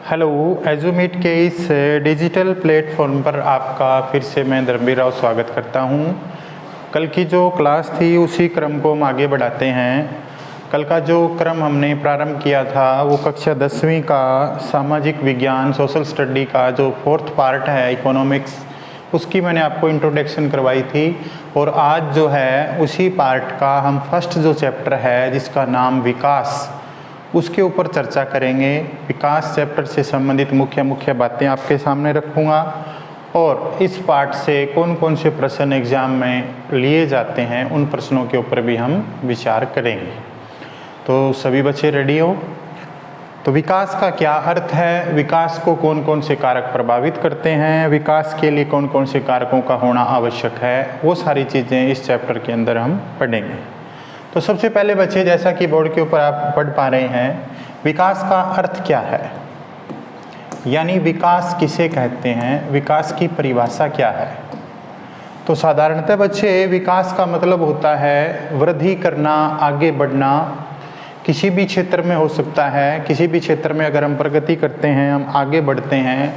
Hello, एजुमीट के इस digital platform पर आपका फिर से मैं धर्मवीर राव स्वागत करता हूं। कल की जो क्लास थी उसी क्रम को हम आगे बढ़ाते हैं। कल का जो क्रम हमने प्रारंभ किया था वो कक्षा 10वीं का सामाजिक विज्ञान सोशल स्टडी का जो फोर्थ पार्ट है इकोनॉमिक्स, उसकी मैंने आपको इंट्रोडक्शन करवाई थी। और आज जो है उसी पार्ट का हम फर्स्ट जो चैप्टर है जिसका नाम विकास, उसके ऊपर चर्चा करेंगे। विकास चैप्टर से संबंधित मुख्य मुख्य बातें आपके सामने रखूँगा और इस पार्ट से कौन कौन से प्रश्न एग्जाम में लिए जाते हैं उन प्रश्नों के ऊपर भी हम विचार करेंगे। तो सभी बच्चे रेडी हो? तो विकास का क्या अर्थ है, विकास को कौन कौन से कारक प्रभावित करते हैं, विकास के लिए कौन कौन से कारकों का होना आवश्यक है, वो सारी चीज़ें इस चैप्टर के अंदर हम पढ़ेंगे। तो सबसे पहले बच्चे, जैसा कि बोर्ड के ऊपर आप पढ़ पा रहे हैं, विकास का अर्थ क्या है, यानी विकास किसे कहते हैं, विकास की परिभाषा क्या है। तो साधारणतः बच्चे विकास का मतलब होता है वृद्धि करना, आगे बढ़ना। किसी भी क्षेत्र में हो सकता है, किसी भी क्षेत्र में अगर हम प्रगति करते हैं, हम आगे बढ़ते हैं,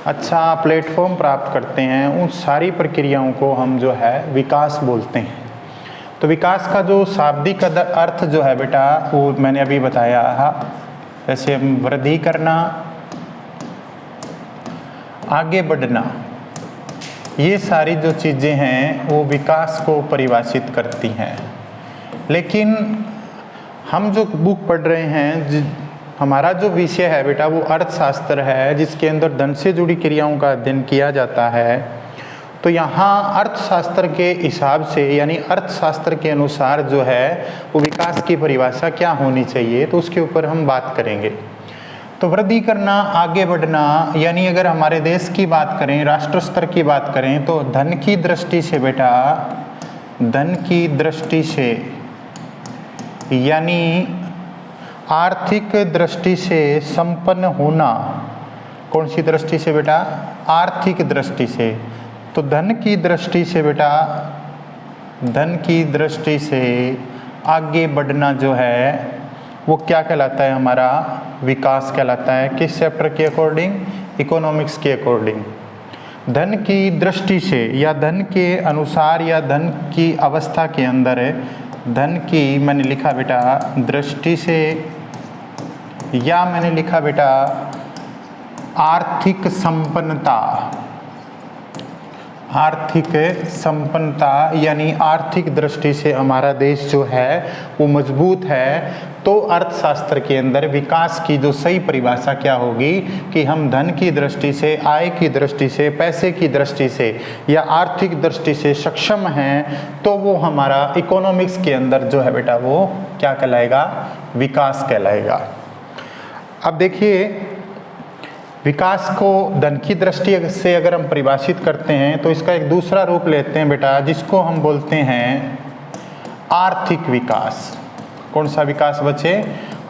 अच्छा प्लेटफॉर्म प्राप्त करते हैं, उन सारी प्रक्रियाओं को हम जो है विकास बोलते हैं। तो विकास का जो शाब्दिक अर्थ जो है बेटा वो मैंने अभी बताया है, जैसे वृद्धि करना, आगे बढ़ना, ये सारी जो चीज़ें हैं वो विकास को परिभाषित करती हैं। लेकिन हम जो बुक पढ़ रहे हैं, हमारा जो विषय है बेटा वो अर्थशास्त्र है, जिसके अंदर धन से जुड़ी क्रियाओं का अध्ययन किया जाता है। तो यहाँ अर्थशास्त्र के हिसाब से, यानी अर्थशास्त्र के अनुसार जो है वो विकास की परिभाषा क्या होनी चाहिए, तो उसके ऊपर हम बात करेंगे। तो वृद्धि करना, आगे बढ़ना, यानी अगर हमारे देश की बात करें, राष्ट्र स्तर की बात करें, तो धन की दृष्टि से बेटा, धन की दृष्टि से यानी आर्थिक दृष्टि से संपन्न होना। कौन सी दृष्टि से बेटा? आर्थिक दृष्टि से। तो धन की दृष्टि से बेटा, धन की दृष्टि से आगे बढ़ना जो है वो क्या कहलाता है? हमारा विकास कहलाता है। किस चैप्टर के अकॉर्डिंग? इकोनॉमिक्स के अकॉर्डिंग। धन की दृष्टि से या धन के अनुसार या धन की अवस्था के अंदर, धन की मैंने लिखा बेटा दृष्टि से, या मैंने लिखा बेटा आर्थिक संपन्नता। आर्थिक संपन्नता यानी आर्थिक दृष्टि से हमारा देश जो है वो मजबूत है। तो अर्थशास्त्र के अंदर विकास की जो सही परिभाषा क्या होगी कि हम धन की दृष्टि से, आय की दृष्टि से, पैसे की दृष्टि से या आर्थिक दृष्टि से सक्षम हैं, तो वो हमारा इकोनॉमिक्स के अंदर जो है बेटा वो क्या कहलाएगा? विकास कहलाएगा। अब देखिए, विकास को धन की दृष्टि से अगर हम परिभाषित करते हैं तो इसका एक दूसरा रूप लेते हैं बेटा, जिसको हम बोलते हैं आर्थिक विकास। कौन सा विकास बच्चे?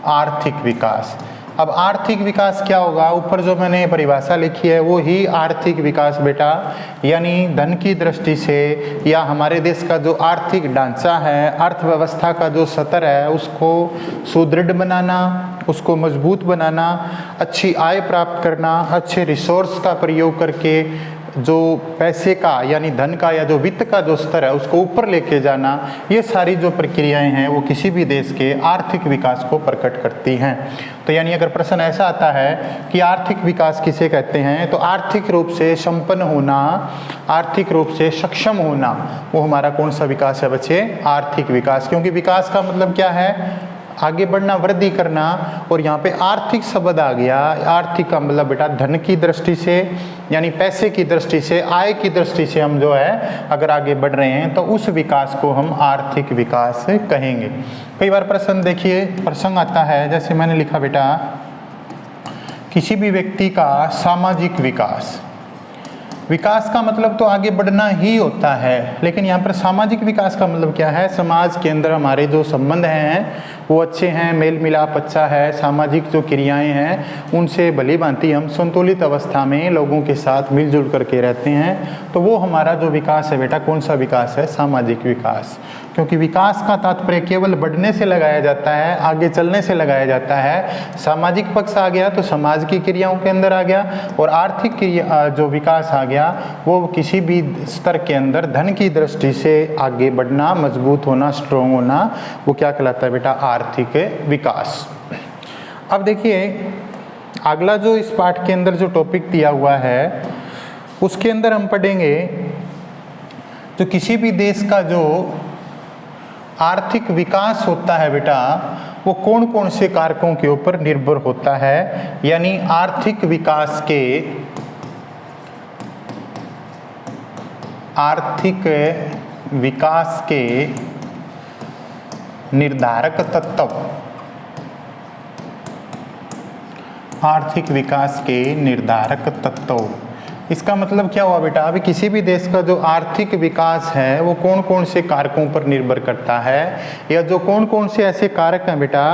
आर्थिक विकास। अब आर्थिक विकास क्या होगा? ऊपर जो मैंने परिभाषा लिखी है वो ही आर्थिक विकास बेटा, यानी धन की दृष्टि से या हमारे देश का जो आर्थिक ढांचा है, अर्थव्यवस्था का जो स्तर है, उसको सुदृढ़ बनाना, उसको मजबूत बनाना, अच्छी आय प्राप्त करना, अच्छे रिसोर्स का प्रयोग करके जो पैसे का यानी धन का या जो वित्त का जो स्तर है उसको ऊपर लेके जाना, ये सारी जो प्रक्रियाएं हैं वो किसी भी देश के आर्थिक विकास को प्रकट करती हैं। तो यानी अगर प्रश्न ऐसा आता है कि आर्थिक विकास किसे कहते हैं, तो आर्थिक रूप से संपन्न होना, आर्थिक रूप से सक्षम होना, वो हमारा कौन सा विकास है बच्चे? आर्थिक विकास। क्योंकि विकास का मतलब क्या है? आगे बढ़ना, वृद्धि करना। और यहाँ पे आर्थिक शब्द आ गया। आर्थिक का मतलब बेटा धन की दृष्टि से यानी पैसे की दृष्टि से, आय की दृष्टि से हम जो है अगर आगे बढ़ रहे हैं तो उस विकास को हम आर्थिक विकास कहेंगे। कई बार प्रश्न देखिए, प्रसंग आता है, जैसे मैंने लिखा बेटा किसी भी व्यक्ति का सामाजिक विकास। विकास का मतलब तो आगे बढ़ना ही होता है, लेकिन यहाँ पर सामाजिक विकास का मतलब क्या है? समाज के अंदर हमारे जो संबंध हैं वो अच्छे हैं, मेल मिलाप अच्छा है, सामाजिक जो क्रियाएं हैं उनसे भली भांति हम संतुलित अवस्था में लोगों के साथ मिलजुल करके रहते हैं, तो वो हमारा जो विकास है बेटा, कौन सा विकास है? सामाजिक विकास। क्योंकि विकास का तात्पर्य केवल बढ़ने से लगाया जाता है, आगे चलने से लगाया जाता है। सामाजिक पक्ष आ गया तो समाज की क्रियाओं के अंदर आ गया, और आर्थिक क्रिया जो विकास आ गया वो किसी भी स्तर के अंदर धन की दृष्टि से आगे बढ़ना, मजबूत होना, स्ट्रोंग होना, वो क्या कहलाता है बेटा? आर्थिक विकास। अब देखिए अगला जो इस पाठ के अंदर जो टॉपिक दिया हुआ है उसके अंदर हम पढ़ेंगे तो किसी भी देश का जो आर्थिक विकास होता है बेटा वो कौन कौन से कारकों के ऊपर निर्भर होता है, यानी आर्थिक विकास के निर्धारक तत्व, आर्थिक विकास के निर्धारक तत्व। इसका मतलब क्या हुआ बेटा? अभी किसी भी देश का जो आर्थिक विकास है वो कौन कौन से कारकों पर निर्भर करता है, या जो कौन कौन से ऐसे कारक हैं बेटा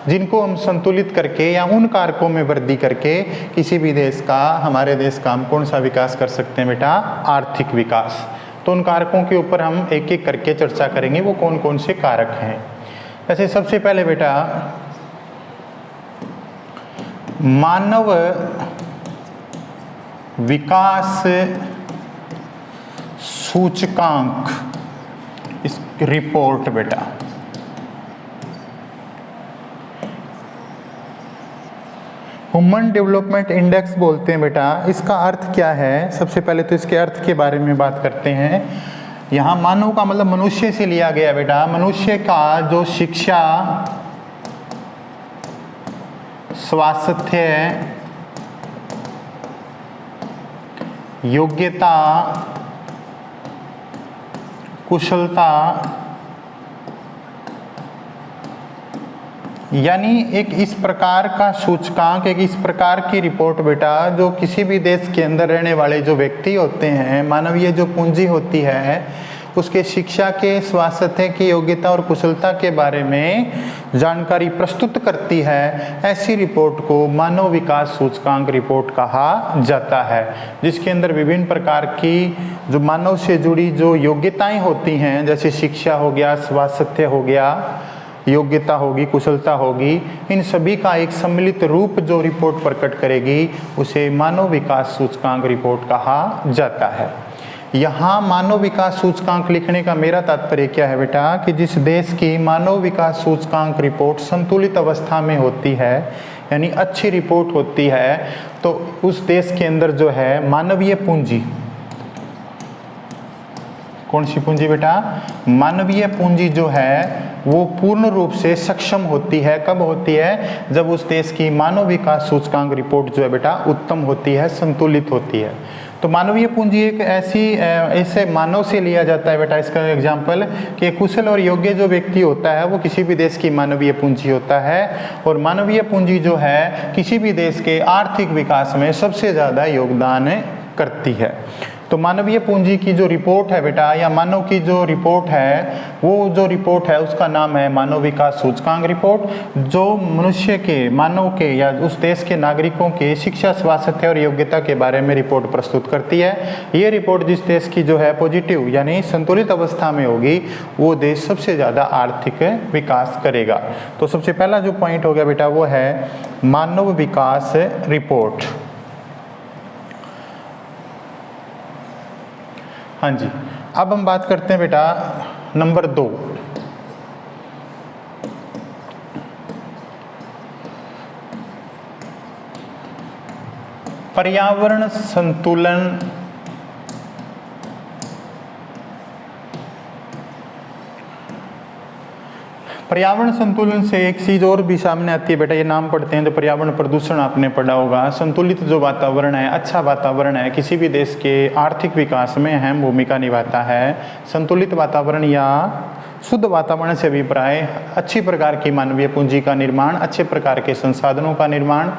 जिनको हम संतुलित करके या उन कारकों में वृद्धि करके किसी भी देश का, हमारे देश का हम कौन सा विकास कर सकते हैं बेटा? आर्थिक विकास। तो उन कारकों के ऊपर हम एक एक करके चर्चा करेंगे, वो कौन कौन से कारक हैं। जैसे सबसे पहले बेटा मानव विकास सूचकांक, इस रिपोर्ट बेटा, ह्यूमन डेवलपमेंट इंडेक्स बोलते हैं बेटा। इसका अर्थ क्या है? सबसे पहले तो इसके अर्थ के बारे में बात करते हैं। यहाँ मानव का मतलब मनुष्य से लिया गया बेटा। मनुष्य का जो शिक्षा, स्वास्थ्य, योग्यता, कुशलता, यानी एक इस प्रकार का सूचकांक, एक इस प्रकार की रिपोर्ट बेटा जो किसी भी देश के अंदर रहने वाले जो व्यक्ति होते हैं, मानवीय जो पूंजी होती है, उसके शिक्षा के, स्वास्थ्य की, योग्यता और कुशलता के बारे में जानकारी प्रस्तुत करती है। ऐसी रिपोर्ट को मानव विकास सूचकांक रिपोर्ट कहा जाता है, जिसके अंदर विभिन्न प्रकार की जो मानव से जुड़ी जो योग्यताएं होती हैं, जैसे शिक्षा हो गया, स्वास्थ्य हो गया, योग्यता होगी, कुशलता होगी, इन सभी का एक सम्मिलित रूप जो रिपोर्ट प्रकट करेगी उसे मानव विकास सूचकांक रिपोर्ट कहा जाता है। यहाँ मानव विकास सूचकांक लिखने का मेरा तात्पर्य क्या है बेटा कि जिस देश की मानव विकास सूचकांक रिपोर्ट संतुलित अवस्था में होती है, यानी अच्छी रिपोर्ट होती है, तो उस देश के अंदर जो है मानवीय पूंजी, कौन सी पूंजी बेटा? मानवीय पूंजी जो है वो पूर्ण रूप से सक्षम होती है। कब होती है? जब उस देश की मानव विकास सूचकांक रिपोर्ट जो है बेटा उत्तम होती है, संतुलित होती है। तो मानवीय पूंजी एक ऐसे मानव से लिया जाता है बेटा। इसका एग्जाम्पल कि कुशल और योग्य जो व्यक्ति होता है वो किसी भी देश की मानवीय पूंजी होता है, और मानवीय पूंजी जो है किसी भी देश के आर्थिक विकास में सबसे ज़्यादा योगदान करती है। तो मानवीय पूंजी की जो रिपोर्ट है बेटा, या मानव की जो रिपोर्ट है, वो जो रिपोर्ट है उसका नाम है मानव विकास सूचकांक रिपोर्ट, जो मनुष्य के, मानव के या उस देश के नागरिकों के शिक्षा, स्वास्थ्य और योग्यता के बारे में रिपोर्ट प्रस्तुत करती है। ये रिपोर्ट जिस देश की जो है पॉजिटिव यानी संतुलित अवस्था में होगी, वो देश सबसे ज़्यादा आर्थिक विकास करेगा। तो सबसे पहला जो पॉइंट हो गया बेटा वो है मानव विकास रिपोर्ट। हाँ जी, अब हम बात करते हैं बेटा नंबर 2, पर्यावरण संतुलन पर्यावरण संतुलन से एक चीज़ और भी सामने आती है बेटा, ये नाम पढ़ते हैं तो पर्यावरण प्रदूषण आपने पढ़ा होगा। संतुलित जो वातावरण है, अच्छा वातावरण है, किसी भी देश के आर्थिक विकास में अहम भूमिका निभाता है। संतुलित वातावरण या शुद्ध वातावरण से अभिप्राय अच्छी प्रकार की मानवीय पूंजी का निर्माण, अच्छे प्रकार के संसाधनों का निर्माण,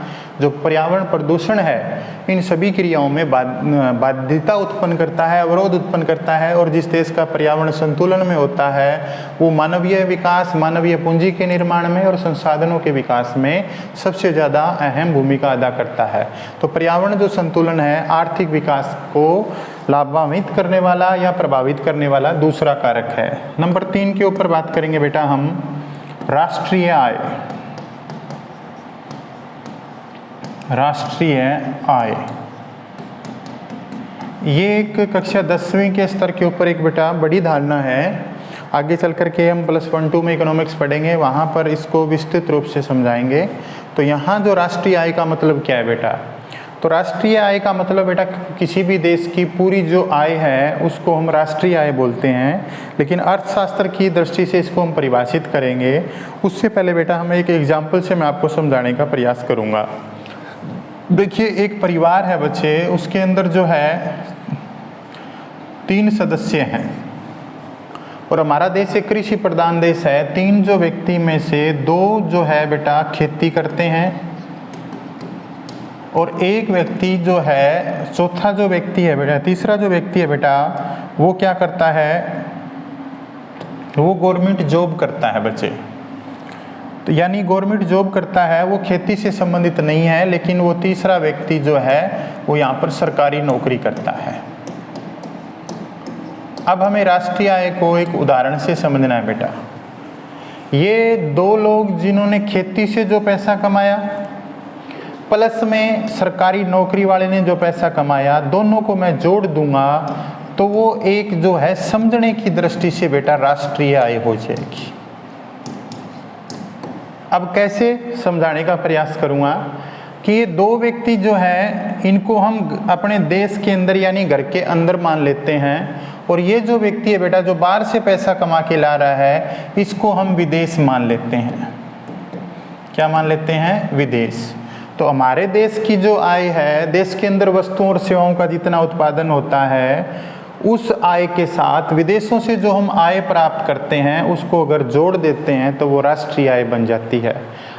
जो पर्यावरण प्रदूषण है इन सभी क्रियाओं में बाध्यता उत्पन्न करता है, अवरोध उत्पन्न करता है। और जिस देश का पर्यावरण संतुलन में होता है वो मानवीय विकास, मानवीय पूंजी के निर्माण में और संसाधनों के विकास में सबसे ज़्यादा अहम भूमिका अदा करता है। तो पर्यावरण जो संतुलन है आर्थिक विकास को लाभान्वित करने वाला या प्रभावित करने वाला दूसरा कारक है। नंबर 3 के ऊपर बात करेंगे बेटा हम, राष्ट्रीय आय। राष्ट्रीय आय ये एक कक्षा 10वीं के स्तर के ऊपर एक बेटा बड़ी धारणा है। आगे चल करके हम +1-2 में इकोनॉमिक्स पढ़ेंगे, वहाँ पर इसको विस्तृत रूप से समझाएंगे। तो यहाँ जो राष्ट्रीय आय का मतलब क्या है बेटा, तो राष्ट्रीय आय का मतलब बेटा किसी भी देश की पूरी जो आय है उसको हम राष्ट्रीय आय बोलते हैं। लेकिन अर्थशास्त्र की दृष्टि से इसको हम परिभाषित करेंगे उससे पहले बेटा हम एक एग्जाम्पल से मैं आपको समझाने का प्रयास करूँगा। देखिए एक परिवार है बच्चे, उसके अंदर जो है 3 सदस्य हैं और हमारा देश एक कृषि प्रधान देश है। 3 जो व्यक्ति में से 2 जो है बेटा खेती करते हैं और एक व्यक्ति जो है, चौथा जो व्यक्ति है बेटा, तीसरा जो व्यक्ति है बेटा वो क्या करता है, वो गवर्नमेंट जॉब करता है बच्चे। तो यानी गवर्नमेंट जॉब करता है, वो खेती से संबंधित नहीं है, लेकिन वो तीसरा व्यक्ति जो है वो यहाँ पर सरकारी नौकरी करता है। अब हमें राष्ट्रीय आय को एक उदाहरण से समझना है बेटा। ये 2 लोग जिन्होंने खेती से जो पैसा कमाया प्लस में सरकारी नौकरी वाले ने जो पैसा कमाया, दोनों को मैं जोड़ दूंगा तो वो एक जो है समझने की दृष्टि से बेटा राष्ट्रीय आय हो जाएगी। अब कैसे समझाने का प्रयास करूंगा कि ये 2 व्यक्ति जो है इनको हम अपने देश के अंदर यानी घर के अंदर मान लेते हैं और ये जो व्यक्ति है बेटा जो बाहर से पैसा कमा के ला रहा है इसको हम विदेश मान लेते हैं। क्या मान लेते हैं? विदेश। तो हमारे देश की जो आय है, देश के अंदर वस्तुओं और सेवाओं का जितना उत्पादन होता है उस आय के साथ विदेशों से जो हम आय प्राप्त करते हैं उसको अगर जोड़ देते हैं तो वो राष्ट्रीय आय बन जाती है।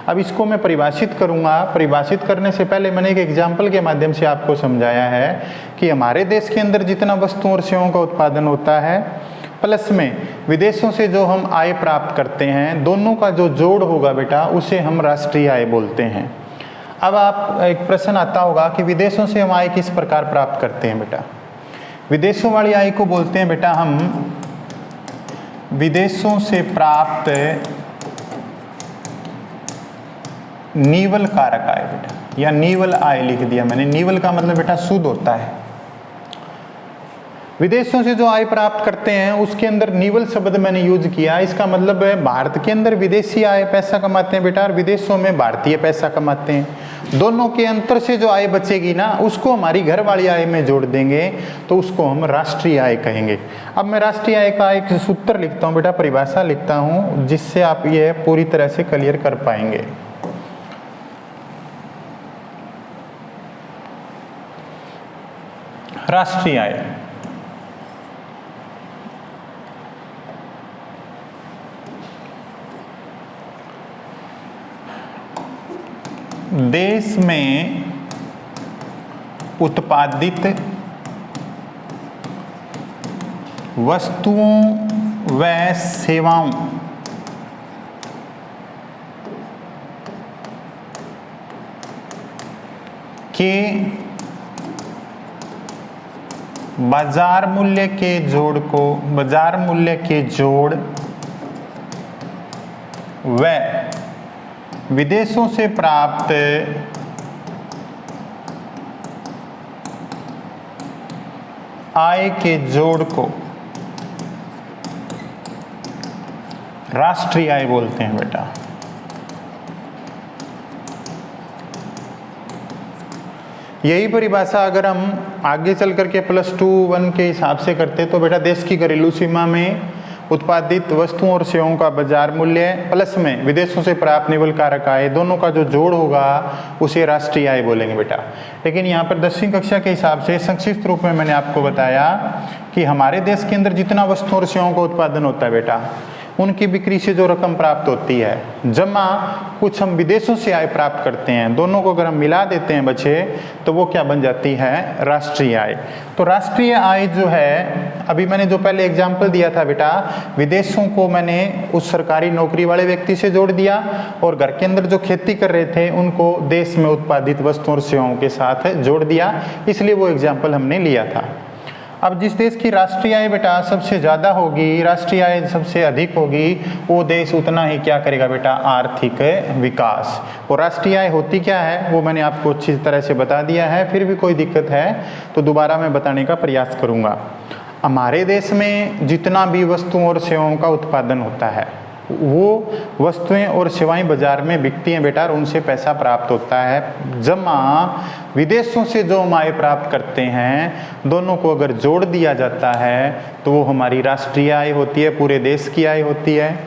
अब इसको मैं परिभाषित करूंगा। परिभाषित करने से पहले मैंने एक एग्जाम्पल के माध्यम से आपको समझाया है कि हमारे देश के अंदर जितना वस्तुओं और सेवाओं का उत्पादन होता है प्लस में विदेशों से जो हम आय प्राप्त करते हैं, दोनों का जो जोड़ होगा बेटा उसे हम राष्ट्रीय आय बोलते हैं। अब आप एक प्रश्न आता होगा कि विदेशों से हम आय किस प्रकार प्राप्त करते हैं बेटा। विदेशों वाली आय को बोलते हैं बेटा हम विदेशों से प्राप्त निवल कारक आय बेटा, या निवल आय लिख दिया मैंने। निवल का मतलब बेटा शुद्ध होता है। विदेशों से जो आय प्राप्त करते हैं उसके अंदर निवल शब्द मैंने यूज किया। इसका मतलब है भारत के अंदर विदेशी आय पैसा कमाते हैं बेटा और विदेशों में भारतीय पैसा कमाते हैं। दोनों के अंतर से जो आय बचेगी ना उसको हमारी घर वाली आय में जोड़ देंगे तो उसको हम राष्ट्रीय आय कहेंगे। अब मैं राष्ट्रीय आय का एक सूत्र लिखता हूँ बेटा, परिभाषा लिखता हूँ जिससे आप ये पूरी तरह से क्लियर कर पाएंगे। राष्ट्रीय आय देश में उत्पादित वस्तुओं व सेवाओं के बाजार मूल्य के जोड़ को बाजार मूल्य के जोड़ व विदेशों से प्राप्त आय के जोड़ को राष्ट्रीय आय बोलते हैं बेटा। यही परिभाषा अगर हम आगे चल करके +2-1 के हिसाब से करते तो बेटा देश की घरेलू सीमा में उत्पादित वस्तुओं और सेवाओं का बाजार मूल्य प्लस में विदेशों से प्राप्त निवल कारक आय, दोनों का जो जोड़ होगा उसे राष्ट्रीय आय बोलेंगे बेटा। लेकिन यहाँ पर 10वीं कक्षा के हिसाब से संक्षिप्त रूप में मैंने आपको बताया कि हमारे देश के अंदर जितना वस्तुओं और सेवाओं का उत्पादन होता है बेटा उनकी बिक्री से जो रकम प्राप्त होती है, जमा कुछ हम विदेशों से आय प्राप्त करते हैं, दोनों को अगर हम मिला देते हैं बच्चे तो वो क्या बन जाती है, राष्ट्रीय आय। तो राष्ट्रीय आय जो है, अभी मैंने जो पहले एग्जाम्पल दिया था बेटा, विदेशों को मैंने उस सरकारी नौकरी वाले व्यक्ति से जोड़ दिया और घर के अंदर जो खेती कर रहे थे उनको देश में उत्पादित वस्तुओं और सेवाओं के साथ जोड़ दिया, इसलिए वो एग्जाम्पल हमने लिया था। अब जिस देश की राष्ट्रीय आय बेटा सबसे ज़्यादा होगी, राष्ट्रीय आय सबसे अधिक होगी, वो देश उतना ही क्या करेगा बेटा, आर्थिक विकास। और राष्ट्रीय आय होती क्या है वो मैंने आपको अच्छी तरह से बता दिया है, फिर भी कोई दिक्कत है तो दोबारा मैं बताने का प्रयास करूँगा। हमारे देश में जितना भी वस्तुओं और सेवाओं का उत्पादन होता है वो वस्तुएं और सेवाएं बाजार में बिकती हैं बेटा और उनसे पैसा प्राप्त होता है, जमा विदेशों से जो हम आय प्राप्त करते हैं, दोनों को अगर जोड़ दिया जाता है तो वो हमारी राष्ट्रीय आय होती है, पूरे देश की आय होती है।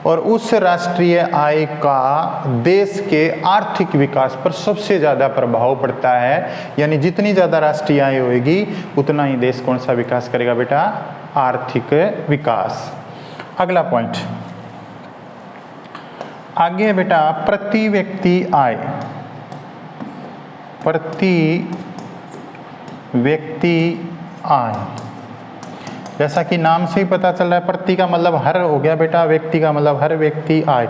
और उस राष्ट्रीय आय का देश के आर्थिक विकास पर सबसे ज़्यादा प्रभाव पड़ता है, यानी जितनी ज़्यादा राष्ट्रीय आय होगी उतना ही देश कौन सा विकास करेगा बेटा, आर्थिक विकास। अगला पॉइंट आगे है बेटा, प्रति व्यक्ति आय। प्रति व्यक्ति आय, जैसा कि नाम से ही पता चल रहा है, प्रति का मतलब हर हो गया बेटा, व्यक्ति का मतलब हर व्यक्ति आय।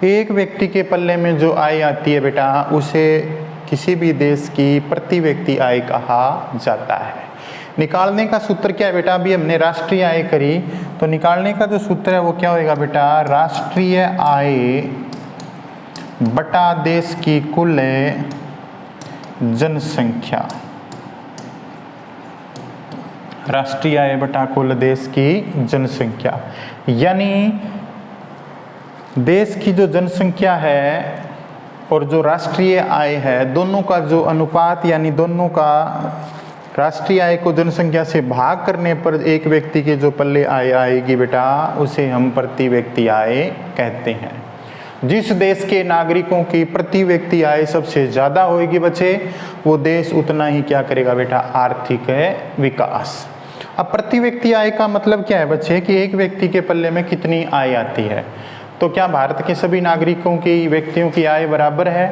एक व्यक्ति के पल्ले में जो आय आती है बेटा उसे किसी भी देश की प्रति व्यक्ति आय कहा जाता है। निकालने का सूत्र क्या है बेटा, अभी हमने राष्ट्रीय आय करी तो निकालने का जो सूत्र है वो क्या होगा बेटा, राष्ट्रीय आय बटा देश की कुल जनसंख्या। राष्ट्रीय आय बटा कुल देश की जनसंख्या, यानी देश की जो जनसंख्या है और जो राष्ट्रीय आय है दोनों का जो अनुपात, यानी दोनों का राष्ट्रीय आय को जनसंख्या से भाग करने पर एक व्यक्ति के जो पल्ले आय आएगी बेटा उसे हम प्रति व्यक्ति आय कहते हैं। जिस देश के नागरिकों की प्रति व्यक्ति आय सबसे ज़्यादा होगी बच्चे, वो देश उतना ही क्या करेगा बेटा, आर्थिक विकास। अब प्रति व्यक्ति आय का मतलब क्या है बच्चे, कि एक व्यक्ति के पल्ले में कितनी आय आती है। तो क्या भारत के सभी नागरिकों की, व्यक्तियों की आय बराबर है,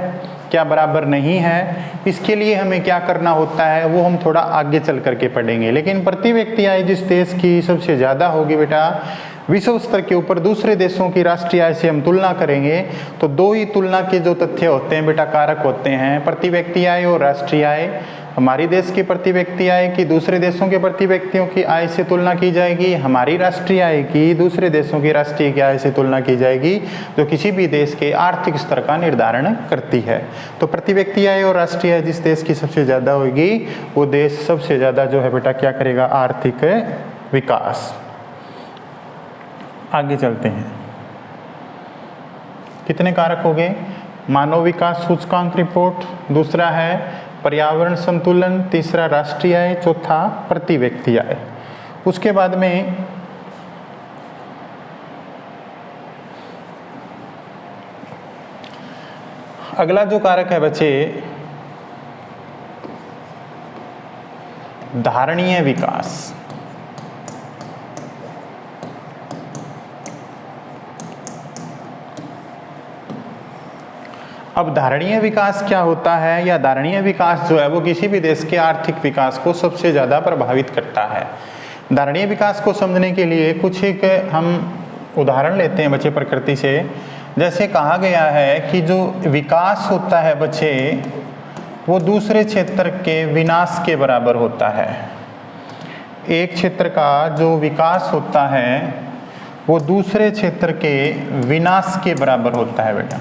क्या बराबर नहीं है? इसके लिए हमें क्या करना होता है वो हम थोड़ा आगे चल करके पढ़ेंगे। लेकिन प्रति व्यक्ति आय जिस देश की सबसे ज़्यादा होगी बेटा, विश्व स्तर के ऊपर दूसरे देशों की राष्ट्रीय आय से हम तुलना करेंगे तो दो ही तुलना के जो तथ्य होते हैं बेटा, कारक होते हैं, प्रति व्यक्ति आय और राष्ट्रीय आय। हमारी देश की प्रति व्यक्ति आय की दूसरे देशों के प्रति व्यक्तियों की आय से तुलना की जाएगी, हमारी राष्ट्रीय आय की दूसरे देशों की राष्ट्रीय आय से तुलना की जाएगी, जो किसी भी देश के आर्थिक स्तर का निर्धारण करती है। तो प्रति व्यक्ति आय और राष्ट्रीय आय जिस देश की सबसे ज़्यादा होगी वो देश सबसे ज़्यादा जो है बेटा क्या करेगा, आर्थिक विकास। आगे चलते हैं, कितने कारक हो गए, मानव विकास सूचकांक रिपोर्ट, दूसरा है पर्यावरण संतुलन, तीसरा राष्ट्रीय आय, चौथा प्रति व्यक्ति आय। उसके बाद में अगला जो कारक है बच्चे, धारणीय विकास। अब धारणीय विकास क्या होता है, या धारणीय विकास जो है वो किसी भी देश के आर्थिक विकास को सबसे ज़्यादा प्रभावित करता है। धारणीय विकास को समझने के लिए कुछ एक हम उदाहरण लेते हैं बच्चे प्रकृति से। जैसे कहा गया है कि जो विकास होता है बच्चे वो दूसरे क्षेत्र के विनाश के बराबर होता है। एक क्षेत्र का जो विकास होता है वो दूसरे क्षेत्र के विनाश के बराबर होता है बेटा।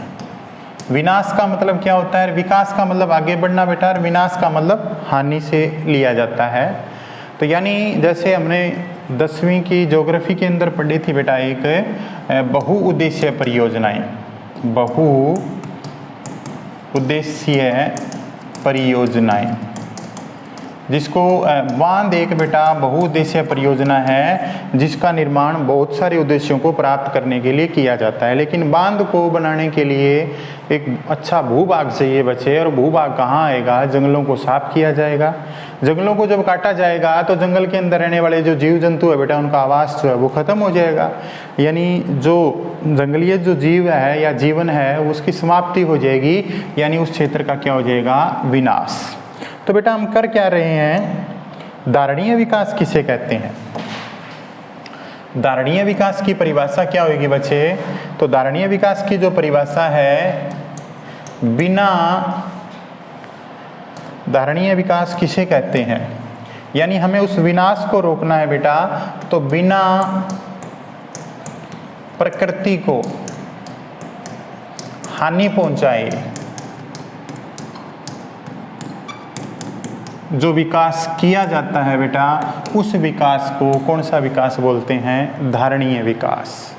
विनाश का मतलब क्या होता है, विकास का मतलब आगे बढ़ना बेटा, और विनाश का मतलब हानि से लिया जाता है। तो यानी जैसे हमने 10वीं की ज्योग्राफी के अंदर पढ़ी थी बेटा, एक बहुउद्देशीय परियोजनाएं, बहुउद्देशीय परियोजनाएं, जिसको बांध एक बेटा बहुउद्देशीय परियोजना है जिसका निर्माण बहुत सारे उद्देश्यों को प्राप्त करने के लिए किया जाता है। लेकिन बांध को बनाने के लिए एक अच्छा भूभाग चाहिए बच्चे, और भूभाग कहाँ आएगा? जंगलों को साफ किया जाएगा। जंगलों को जब काटा जाएगा तो जंगल के अंदर रहने वाले जो जीव जंतु है बेटा उनका आवास जो है वो खत्म हो जाएगा, यानी जो जंगलीय जो जीव है या जीवन है उसकी समाप्ति हो जाएगी, यानी उस क्षेत्र का क्या हो जाएगा? विनाश। तो बेटा हम कर क्या रहे हैं? धारणीय विकास किसे कहते हैं? धारणीय विकास की परिभाषा क्या होगी बच्चे? तो धारणीय विकास की जो परिभाषा है, बिना धारणीय विकास किसे कहते हैं, यानी हमें उस विनाश को रोकना है बेटा, तो बिना प्रकृति को हानि पहुंचाए जो विकास किया जाता है बेटा, उस विकास को कौन सा विकास बोलते हैं? धारणीय विकास।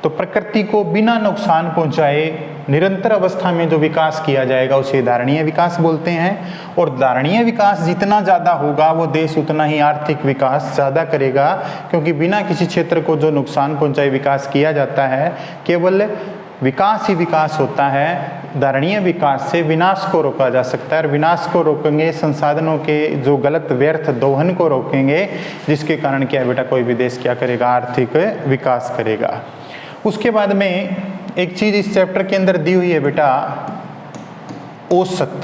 तो प्रकृति को बिना नुकसान पहुंचाए निरंतर अवस्था में जो विकास किया जाएगा उसे धारणीय विकास बोलते हैं। और धारणीय विकास जितना ज़्यादा होगा वो देश उतना ही आर्थिक विकास ज़्यादा करेगा, क्योंकि बिना किसी क्षेत्र को जो नुकसान पहुंचाए विकास किया जाता है, केवल विकास ही विकास होता है। धारणीय विकास से विनाश को रोका जा सकता है, और विनाश को रोकेंगे संसाधनों के जो गलत व्यर्थ दोहन को रोकेंगे, जिसके कारण क्या है बेटा? कोई भी देश क्या करेगा? आर्थिक विकास करेगा। उसके बाद में एक चीज इस चैप्टर के अंदर दी हुई है बेटा, औसत।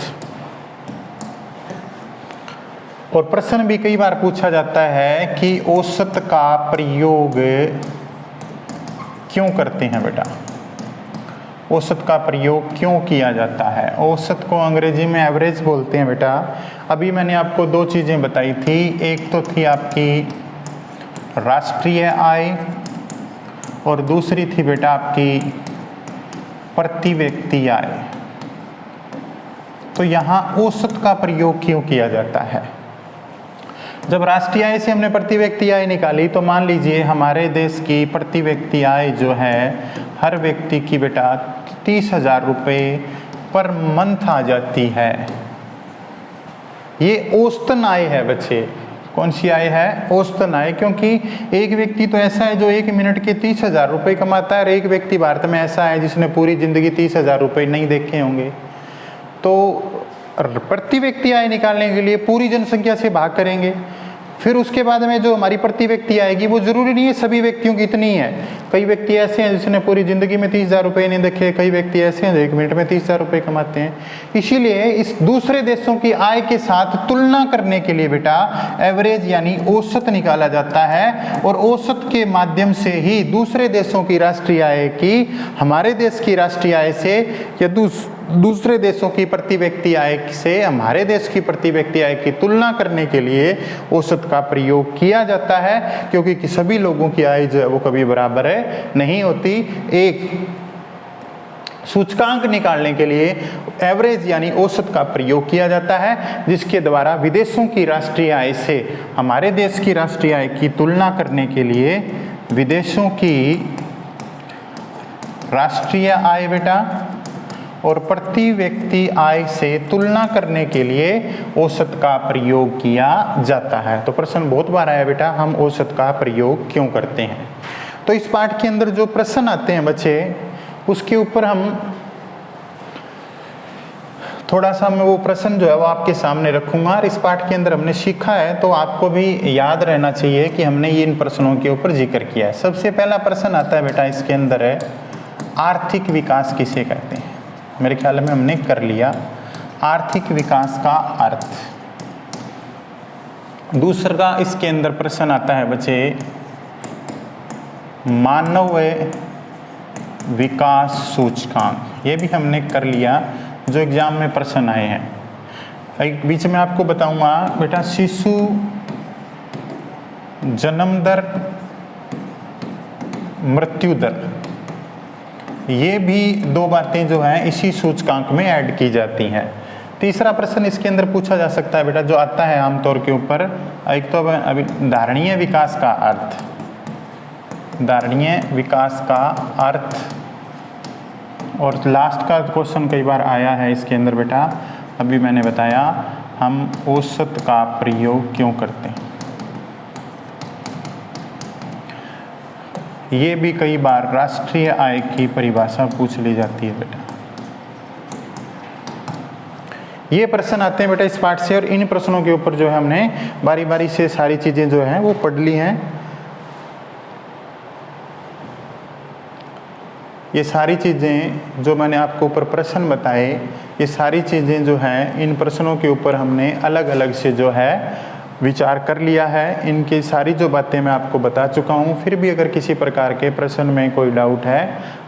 और प्रश्न भी कई बार पूछा जाता है कि औसत का प्रयोग क्यों करते हैं बेटा? औसत का प्रयोग क्यों किया जाता है? औसत को अंग्रेजी में एवरेज बोलते हैं बेटा। अभी मैंने आपको दो चीज़ें बताई थी, एक तो थी आपकी राष्ट्रीय आय और दूसरी थी बेटा आपकी प्रति व्यक्ति आय। तो यहाँ औसत का प्रयोग क्यों किया जाता है? जब राष्ट्रीय आय से हमने प्रति व्यक्ति आय निकाली, तो मान लीजिए हमारे देश की प्रति व्यक्ति आय जो है हर व्यक्ति की बेटा 30,000 रुपये पर मंथ आ जाती है। ये औसतन आय है बच्चे। कौन सी आय है? औसतन आय। क्योंकि एक व्यक्ति तो ऐसा है जो 1 मिनट के 30,000 रुपये कमाता है, और एक व्यक्ति भारत में ऐसा है जिसने पूरी जिंदगी 30,000 रुपये नहीं देखे होंगे। तो प्रति व्यक्ति आय निकालने के लिए पूरी जनसंख्या से भाग करेंगे, फिर उसके बाद में जो हमारी प्रति व्यक्ति आएगी वो जरूरी नहीं है सभी व्यक्तियों की इतनी है। कई व्यक्ति ऐसे हैं जिसने पूरी जिंदगी में 30,000 रुपये नहीं देखे, कई व्यक्ति ऐसे हैं जो 1 मिनट में 30,000 रुपये कमाते हैं। इसीलिए इस दूसरे देशों की आय के साथ तुलना करने के लिए बेटा एवरेज यानी औसत निकाला जाता है, और औसत के माध्यम से ही दूसरे देशों की राष्ट्रीय आय की हमारे देश की राष्ट्रीय आय से या दूसरे देशों की प्रति व्यक्ति आय से हमारे देश की प्रति व्यक्ति आय की तुलना करने के लिए औसत का प्रयोग किया जाता है, क्योंकि सभी लोगों की आय जो है वो कभी बराबर नहीं होती। एक सूचकांक निकालने के लिए एवरेज यानी औसत का प्रयोग किया जाता है, जिसके द्वारा विदेशों की राष्ट्रीय आय से हमारे देश की राष्ट्रीय आय की तुलना करने के लिए विदेशों की राष्ट्रीय आय बेटा और प्रति व्यक्ति आय से तुलना करने के लिए औसत का प्रयोग किया जाता है। तो प्रश्न बहुत बार आया बेटा, हम औसत का प्रयोग क्यों करते हैं? तो इस पाठ के अंदर जो प्रश्न आते हैं बच्चे, उसके ऊपर हम थोड़ा सा मैं वो प्रश्न जो है वो आपके सामने रखूंगा। और इस पाठ के अंदर हमने सीखा है तो आपको भी याद रहना चाहिए कि हमने ये इन प्रश्नों के ऊपर जिक्र किया है। सबसे पहला प्रश्न आता है बेटा इसके अंदर है, आर्थिक विकास किसे कहते हैं? मेरे ख्याल में हमने कर लिया आर्थिक विकास का अर्थ। दूसरा इसके अंदर प्रश्न आता है बच्चे, मानव विकास सूचकांक। ये भी हमने कर लिया, जो एग्जाम में प्रश्न आए हैं। एक बीच में आपको बताऊंगा बेटा, शिशु जन्म दर, मृत्यु दर, ये भी दो बातें जो हैं इसी सूचकांक में ऐड की जाती हैं। तीसरा प्रश्न इसके अंदर पूछा जा सकता है बेटा, जो आता है आमतौर के ऊपर, एक तो अभी धारणीय विकास का अर्थ, धारणीय विकास का अर्थ, और लास्ट का क्वेश्चन कई बार आया है इसके अंदर बेटा, अभी मैंने बताया हम औसत का प्रयोग क्यों करते हैं? ये भी कई बार राष्ट्रीय आय की परिभाषा पूछ ली जाती है बेटा। ये प्रश्न आते हैं बेटा इस पाठ से, और इन प्रश्नों के ऊपर जो है हमने बारी बारी से सारी चीजें जो हैं वो पढ़ ली हैं। ये सारी चीजें जो मैंने आपको ऊपर प्रश्न बताए, ये सारी चीजें जो हैं इन प्रश्नों के ऊपर हमने अलग अलग से जो है विचार कर लिया है। इनकी सारी जो बातें मैं आपको बता चुका हूँ। फिर भी अगर किसी प्रकार के प्रश्न में कोई डाउट है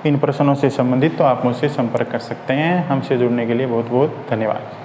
इन प्रश्नों से संबंधित तो आप मुझसे संपर्क कर सकते हैं। हमसे जुड़ने के लिए बहुत बहुत धन्यवाद।